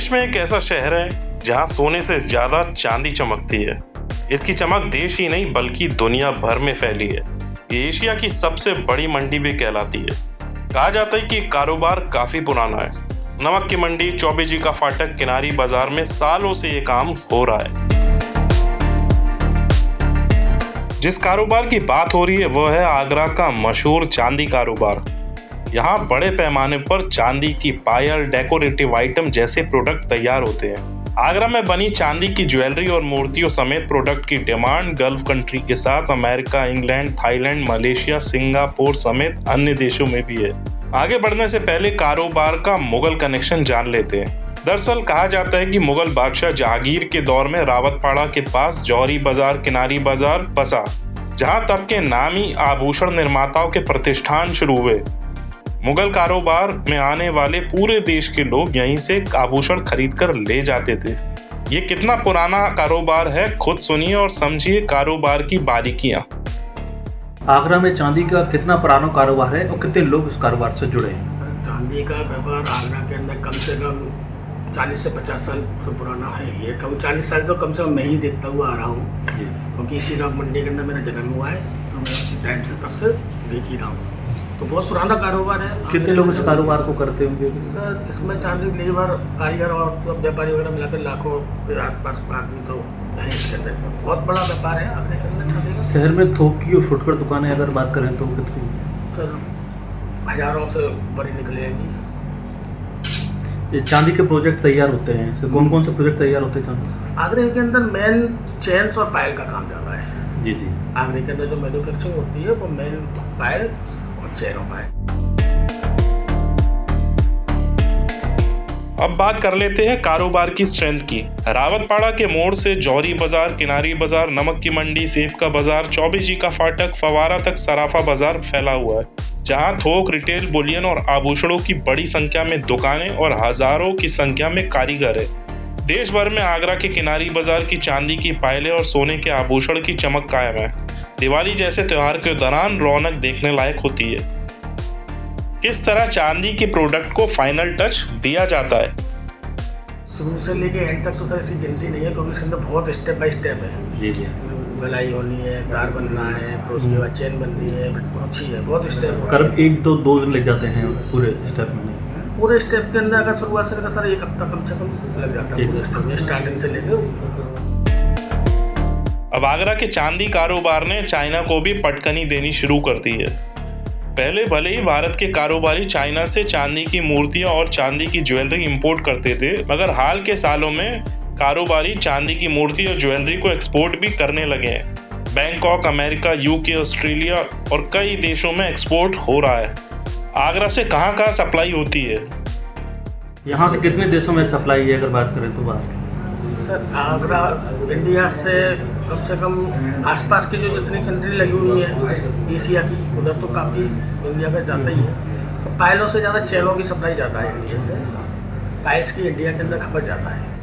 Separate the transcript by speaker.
Speaker 1: देश में एक ऐसा शहर है जहां सोने से ज्यादा चांदी चमकती है। इसकी चमक देश ही नहीं बल्कि दुनिया भर में फैली है। ये एशिया की सबसे बड़ी मंडी भी कहलाती है। कहा जाता है कि कारोबार काफी पुराना है। नमक की मंडी, चौबे जी का फाटक, किनारी बाजार में सालों से ये काम हो रहा है। जिस कारोबार की बात हो रही है वो है आगरा का मशहूर चांदी कारोबार। यहाँ बड़े पैमाने पर चांदी की पायल, डेकोरेटिव आइटम जैसे प्रोडक्ट तैयार होते हैं। आगरा में बनी चांदी की ज्वेलरी और मूर्तियों समेत प्रोडक्ट की डिमांड गल्फ कंट्री के साथ America, England, Thailand, Malaysia, Singapore समेत अन्य देशों में भी है। आगे बढ़ने से पहले कारोबार का मुगल कनेक्शन जान लेते हैं। दरअसल कहा जाता है कि मुगल बादशाह जहांगीर के दौर में रावतपाड़ा के पास जौहरी बाजार, किनारी बाजार बसा, जहां तब के नामी आभूषण निर्माताओं के प्रतिष्ठान शुरू हुए। मुगल कारोबार में आने वाले पूरे देश के लोग यहीं से आभूषण खरीद कर ले जाते थे। ये कितना पुराना कारोबार है खुद सुनिए और समझिए कारोबार की बारीकियां।
Speaker 2: आगरा में चांदी का कितना पुराना कारोबार है और कितने लोग उस कारोबार से जुड़े हैं?
Speaker 3: चांदी का व्यापार आगरा के अंदर कम से कम 40 से 50 साल से पुराना है। ये कम 40 साल तो कम से कम मैं ही देखता हुआ आ रहा हूँ, क्योंकि इसी नाम मंडी के अंदर मेरा जन्म हुआ है, तो मैं उसी टाइम से तब से देख ही रहा हूँ। तो बहुत पुराना कारोबार है।
Speaker 2: कितने लोग इस कारोबार को करते होंगे?
Speaker 3: सर इसमें चांदी लेबर, कारीगर और सब व्यापारी वगैरह मिलाकर लाखों के आसपास आदमी तो है इसके अंदर। बहुत बड़ा व्यापार है आगरे के अंदर चांदी का।
Speaker 2: शहर में थोक की और फुटकर दुकानें अगर बात करें तो कितनी?
Speaker 3: सर हज़ारों से ऊपर ही निकलेगी।
Speaker 2: ये चांदी के प्रोजेक्ट तैयार होते हैं, इससे कौन कौन से प्रोजेक्ट तैयार होते हैं चांदी?
Speaker 3: आगरे के अंदर मेन चेन्स और पायल का काम ज़्यादा है।
Speaker 2: जी जी।
Speaker 3: आगरे के अंदर जो मैन्युफैक्चरिंग होती है वो मेन पायल और चेनों का है।
Speaker 1: अब बात कर लेते हैं कारोबार की स्ट्रेंथ की। रावतपाड़ा के मोड़ से जौहरी बाजार, किनारी बाजार, नमक की मंडी, सेब का बाजार, चौबे जी का फाटक, फवारा तक सराफा बाजार फैला हुआ है, जहां थोक, रिटेल, बुलियन और आभूषणों की बड़ी संख्या में दुकानें और हजारों की संख्या में कारीगर है। देश भर में आगरा के किनारी बाजार की चांदी की पायलें और सोने के आभूषण की चमक कायम है। दिवाली जैसे त्योहार के दौरान रौनक देखने लायक होती है। किस तरह चांदी के प्रोडक्ट को फाइनल टच दिया जाता है?
Speaker 3: शुरू से लेके एंड तक तो सर इसकी गिनती नहीं है, क्योंकि इसके अंदर बहुत स्टेप बाय स्टेप है।
Speaker 2: जी जी।
Speaker 3: गलाई होनी है, तार बनना है, फिर उसके बाद चेन बननी है, बहुत अच्छी है, बहुत स्टेप है।
Speaker 2: करीब 1-2 दिन लग जाते हैं पूरे स्टेप में।
Speaker 3: पूरे स्टेप के अंदर अगर शुरुआत से लेकर सर 1 हफ्ता कम से कम लग जाता है पूरे स्टेप में, स्टार्टिंग से लेकर।
Speaker 1: अब आगरा के चांदी कारोबार ने चाइना को भी पटकनी देनी शुरू कर दी है। पहले भले ही भारत के कारोबारी चाइना से चांदी की मूर्तियां और चांदी की ज्वेलरी इंपोर्ट करते थे, मगर हाल के सालों में कारोबारी चांदी की मूर्ति और ज्वेलरी को एक्सपोर्ट भी करने लगे हैं। बैंकॉक, अमेरिका, यूके, ऑस्ट्रेलिया और कई देशों में एक्सपोर्ट हो रहा है। आगरा से कहाँ कहाँ सप्लाई होती है?
Speaker 2: यहाँ से कितने देशों में सप्लाई है अगर बात करें तो? बात
Speaker 3: सर आगरा इंडिया से कम आसपास की जो जितनी कंट्री लगी हुई है एशिया की, उधर तो काफ़ी इंडिया का जाता ही है। तो पायलों से ज़्यादा चेनों की सप्लाई ज़्यादा है इंडिया से। पायल्स की इंडिया के अंदर खपत ज़्यादा है।